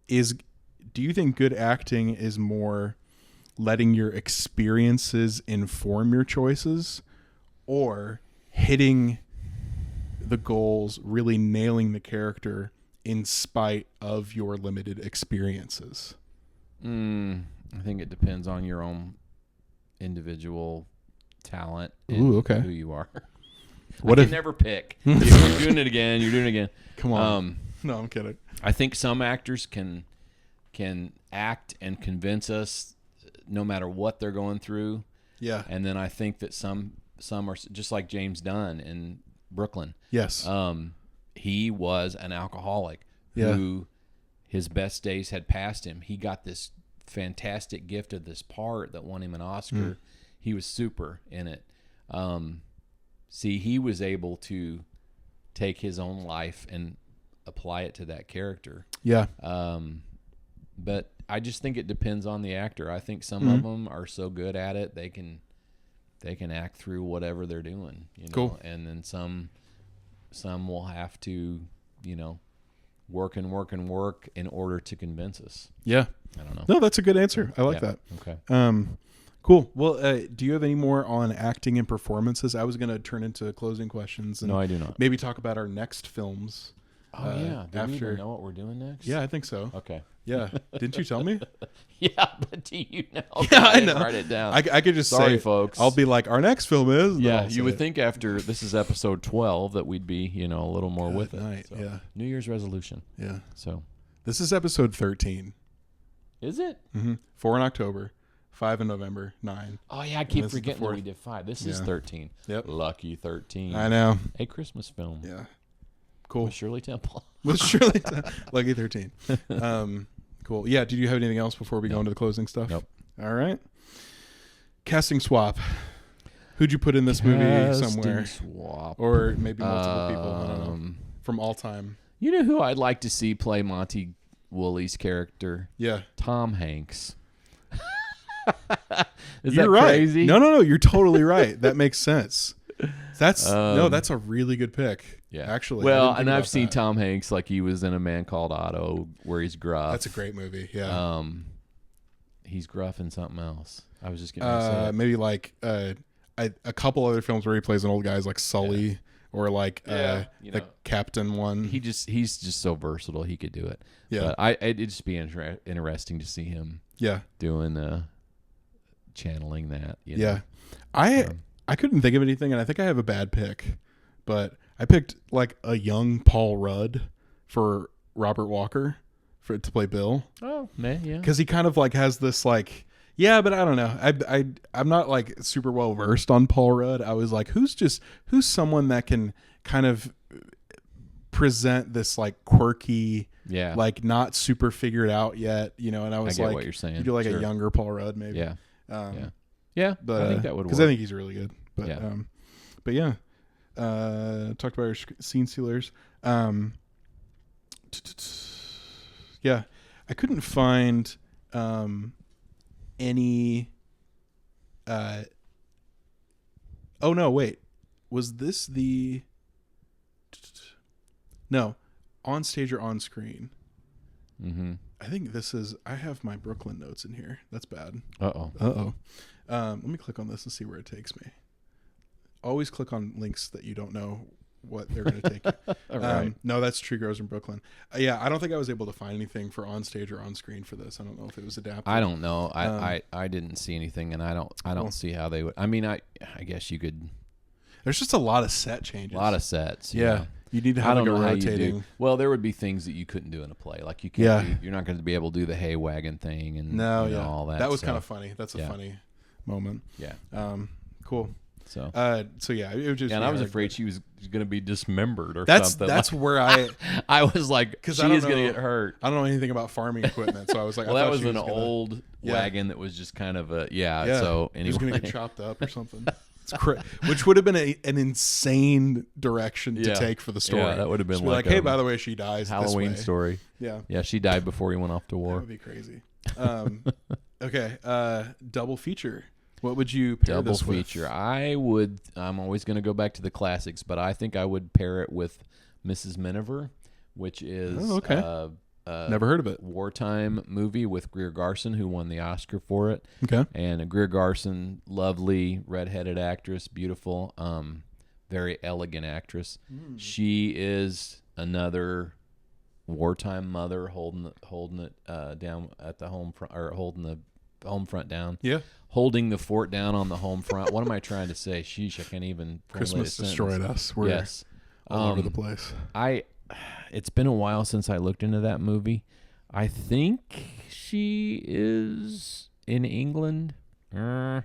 Do you think good acting is more letting your experiences inform your choices, or hitting the goals, really nailing the character in spite of your limited experiences? I think it depends on your own individual talent and who you are. What I if can never pick? You're doing it again. Come on. No, I'm kidding. I think some actors can act and convince us no matter what they're going through. Yeah. And then I think that some are just like James Dunn in Brooklyn. Yes. He was an alcoholic who his best days had passed him. He got this fantastic gift of this part that won him an Oscar. He was super in it. He was able to take his own life and apply it to that character. Yeah. But I just think it depends on the actor. I think some of them are so good at it they can act through whatever they're doing. Cool. And then some will have to work and work and work in order to convince us. Yeah. I don't know. No, that's a good answer. I like that. Okay. Cool. Well, do you have any more on acting and performances? I was going to turn into closing questions. And no, I do not. Maybe talk about our next films. Oh, yeah. Do we even know what we're doing next? Yeah, I think so. Okay. Yeah. Didn't you tell me? Yeah, but do you know? Yeah, I know. Write it down. I could just Sorry, say, folks. I'll be like, our next film is. Yeah, you would think after this is episode 12 that we'd be, a little more with it. So, yeah. New Year's resolution. Yeah. So. This is episode 13. Is it? 4 in October, 5 in November, 9. Oh, yeah, I keep forgetting that we did 5. This is 13. Yep. Lucky 13. I know. A Christmas film. Yeah. Cool. With Shirley Temple. Lucky 13. Cool. Yeah, did you have anything else before we go into the closing stuff? Nope. All right. Casting swap. Who'd you put in this movie somewhere? Swap. Or maybe multiple people. I don't know. From all time. You know who I'd like to see play Monty Woolley's character? Yeah. Tom Hanks. You're right. Crazy? No. You're totally right. That makes sense. That's a really good pick. Yeah, actually. Well, and I've seen Tom Hanks like he was in A Man Called Otto, where he's gruff. That's a great movie. Yeah. He's gruff in something else. I was just gonna say maybe like a couple other films where he plays an old guy, like Sully or like the Captain one. He's just so versatile. He could do it. Yeah. But it'd just be interesting to see him. Yeah. Doing channeling that. Yeah. I couldn't think of anything, and I think I have a bad pick, but I picked like a young Paul Rudd for Robert Walker to play Bill. Oh man, yeah. Because he kind of like has this like, yeah, but I don't know. I'm not like super well versed on Paul Rudd. I was like, who's someone that can kind of present this like quirky, like not super figured out yet, And I was I get like, what you're saying. You do like a younger Paul Rudd, maybe. Yeah. Yeah, but I think that would work because I think he's really good. But yeah. Talked about our scene stealers. Yeah, I couldn't find any. Oh no! Wait, was this the? No, on stage or on screen. Mm-hmm. I think this is. I have my Brooklyn notes in here. That's bad. Uh-oh. Let me click on this and see where it takes me. Always click on links that you don't know what they're going to take you. Right. No, that's Tree Grows in Brooklyn. Yeah, I don't think I was able to find anything for on stage or on screen for this. I don't know if it was adapted. I don't know. I didn't see anything, and I don't see how they would. I mean, I guess you could. There's just a lot of set changes. A lot of sets. Yeah. You need to have I don't like a know how rotating. you do. Well, there would be things that you couldn't do in a play. Like you can't. You're not going to be able to do the hay wagon thing and all that. That was stuff. kind of funny. That's a funny moment. Yeah. Cool. So yeah, it was just. And I was afraid she was going to be dismembered or that's something. That's like, where I was like, because she is going to get hurt. I don't know anything about farming equipment, so I was like, well, I that was she an was gonna, old wagon that was just kind of a So anyway, it was going to get chopped up or something. Which would have been an insane direction to take for the story. Yeah, that would have been like hey, by the way, she dies. Halloween this way. story. Yeah, she died before he went off to war. That would be crazy. Okay, double feature. What would you pair this with? Double feature. I'm always going to go back to the classics, but I think I would pair it with Mrs. Miniver, which is never heard of it. Wartime movie with Greer Garson, who won the Oscar for it. Okay. And Greer Garson, lovely redheaded actress, beautiful, very elegant actress. She is another wartime mother holding it down at the home front, or holding the home front down. Yeah. Holding the fort down on the home front. What am I trying to say? Sheesh, I can't even. Christmas destroyed us. We're all over the place. It's been a while since I looked into that movie. I think she is in England. I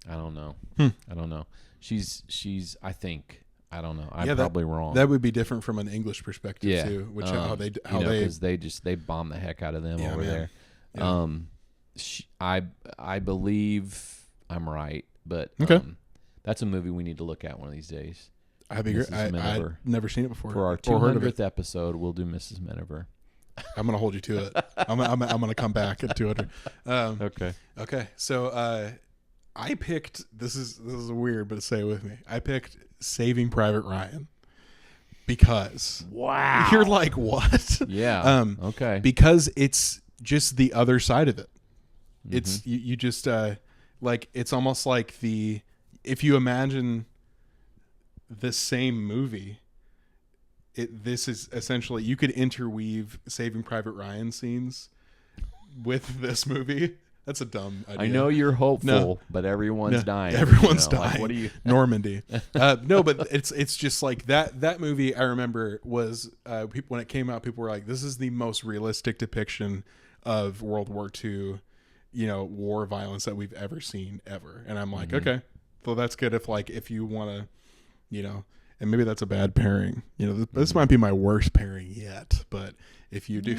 don't know. I don't know. She's. I think. I don't know. I'm probably wrong. That would be different from an English perspective too. Which because they bomb the heck out of them over there. Yeah. I believe I'm right, but that's a movie we need to look at one of these days. I'd never seen it before. For our 200th episode, we'll do Mrs. Miniver. I'm going to hold you to it. I'm going to come back at 200. Okay. So I picked. This is weird, but say it with me. I picked Saving Private Ryan because you're like, what? Yeah. Okay. Because it's just the other side of it. It's you just like it's almost like if you imagine the same movie, this is essentially you could interweave Saving Private Ryan scenes with this movie. That's a dumb idea. I know you're hopeful, but everyone's dying. Everyone's dying. Like, what do you Normandy? No, but it's just like that movie. I remember was people, when it came out, people were like, "This is the most realistic depiction of World War II, war violence that we've ever seen ever." And I'm like, okay, well that's good if you want to, and maybe that's a bad pairing. This might be my worst pairing yet, but if you do,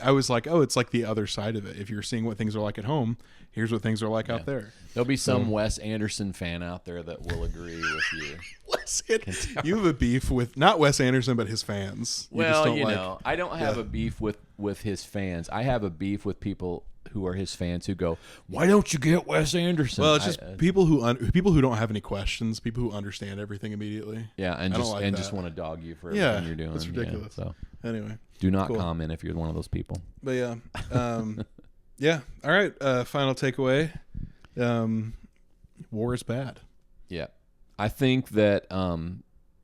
I was like, oh, it's like the other side of it. If you're seeing what things are like at home, here's what things are like out there. There'll be some Wes Anderson fan out there that will agree with you. You have a beef with not Wes Anderson, but his fans. I don't have a beef with his fans. I have a beef with people who are his fans who go, "Why don't you get Wes Anderson?" Well, it's just people who don't have any questions, people who understand everything immediately. Yeah, and just want to dog you for everything you're doing. That's ridiculous. So anyway, do not comment if you're one of those people. But yeah, yeah. All right. Final takeaway: war is bad. Yeah, I think that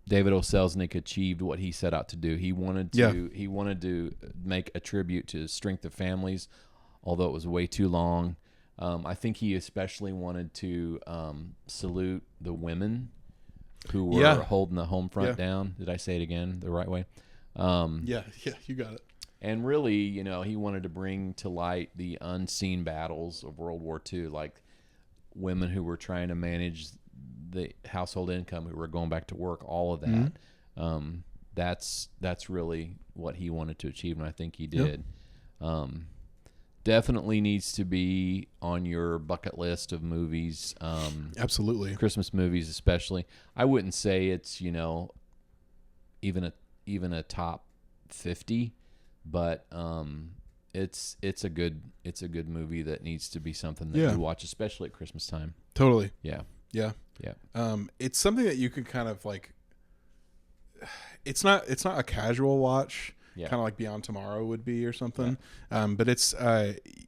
David O. Selznick achieved what he set out to do. He wanted to make a tribute to Strength of Families, although it was way too long. I think he especially wanted to salute the women who were holding the home front down. Did I say it again the right way? Yeah, you got it. And really, he wanted to bring to light the unseen battles of World War II, like women who were trying to manage the household income, who were going back to work, all of that. That's really what he wanted to achieve, and I think he did. Definitely needs to be on your bucket list of movies. Absolutely. Christmas movies especially. I wouldn't say it's, even a top 50, but it's a good movie that needs to be something that you watch, especially at Christmas time. Totally. Yeah. Yeah. It's something that you can kind of like it's not a casual watch. Yeah. Kind of like Beyond Tomorrow would be or something. Yeah. But it's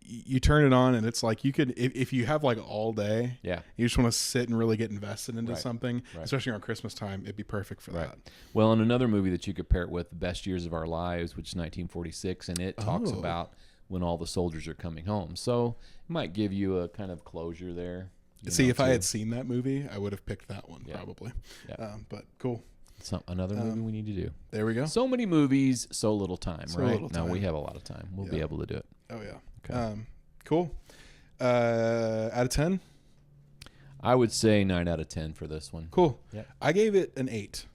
you turn it on and it's like you could if you have like all day. Yeah. You just want to sit and really get invested into Right. something, Right. especially on Christmas time. It'd be perfect for Right. that. Well, and another movie that you could pair it with, The Best Years of Our Lives, which is 1946, and it talks Oh. about when all the soldiers are coming home. So it might give you a kind of closure there. See, if I too. had seen that movie, I would have picked that one Yeah. probably. Yeah. But cool. Another movie we need to do. There we go. So many movies, so little time, So right? little Now we time. have a lot of time. We'll be Yeah. able to do it. Oh yeah. Okay. Cool. Out of 10. I would say 9 out of 10 for this one. Cool. Yeah. I gave it an 8.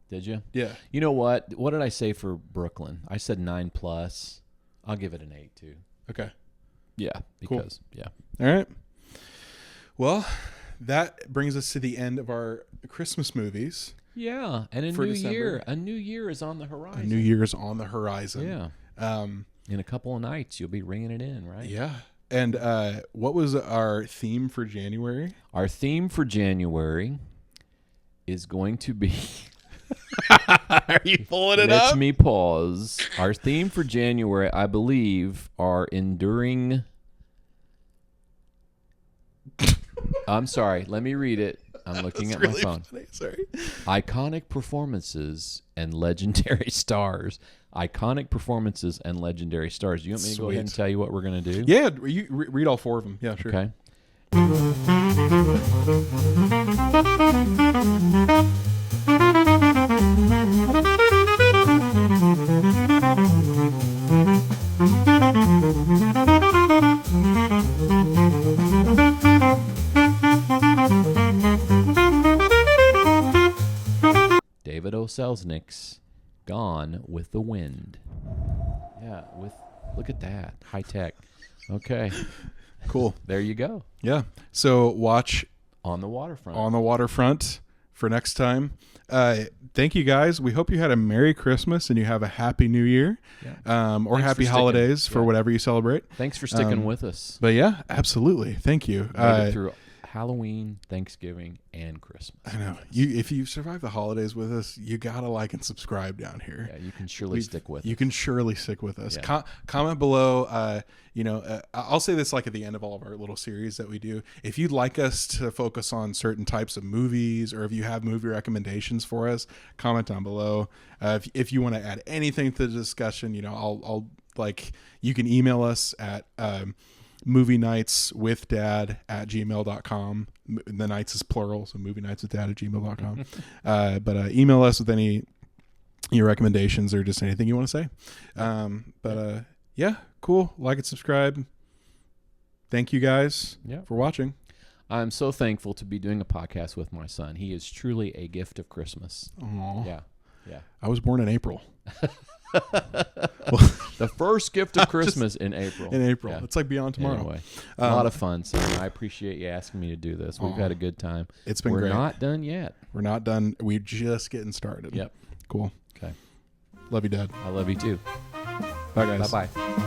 Did you? Yeah. You know what? What did I say for Brooklyn? I said 9+. I'll give it an 8 too. Okay. Yeah, because yeah. All right. Well, that brings us to the end of our Christmas movies. Yeah, and a For new December. year. A new year is on the horizon. New Year's on the horizon. Yeah. In a couple of nights, you'll be ringing it in, right? Yeah. And what was our theme for January? Our theme for January is going to be. Are you pulling it Let up? me pause. Our theme for January, I believe, are enduring. I'm sorry. Let me read it. I'm looking at my phone. Funny. Sorry. Iconic performances and legendary stars. Iconic performances and legendary stars. You want me to go ahead and Sweet. tell you what we're going to do? Yeah, you read all 4 of them. Yeah, sure. Okay. David O. Selznick's Gone with the Wind. Yeah, look at that. High tech. Okay. Cool. There you go. Yeah. So watch On the waterfront. On the Waterfront for next time. Thank you guys. We hope you had a Merry Christmas and you have a Happy New Year. Yeah. Or Thanks Happy for Holidays sticking- for yeah. whatever you celebrate. Thanks for sticking with us. But yeah, absolutely. Thank you. Made it through Halloween, Thanksgiving, and Christmas. I know. If you survive the holidays with us, you gotta like and subscribe down here. Yeah, you can surely stick with You us. can surely stick with us. Yeah. Comment below. I'll say this like at the end of all of our little series that we do. If you'd like us to focus on certain types of movies, or if you have movie recommendations for us, comment down below. If you want to add anything to the discussion, I'll you can email us at movienightswithdad@gmail.com. The nights is plural, so movienightswithdad@gmail.com. But email us with any your recommendations or just anything you want to say. Yeah, cool. Like and subscribe. Thank you guys for watching. I'm so thankful to be doing a podcast with my son. He is truly a gift of Christmas. Aww. Yeah. I was born in April. The first gift of Christmas in April. In April. Yeah. It's like Beyond Tomorrow. Anyway, a lot of fun, son. I appreciate you asking me to do this. We've had a good time. It's been We're great. not done yet. We're not done. We're just getting started. Yep. Cool. Okay. Love you, Dad. I love you too. Bye, guys. Bye-bye.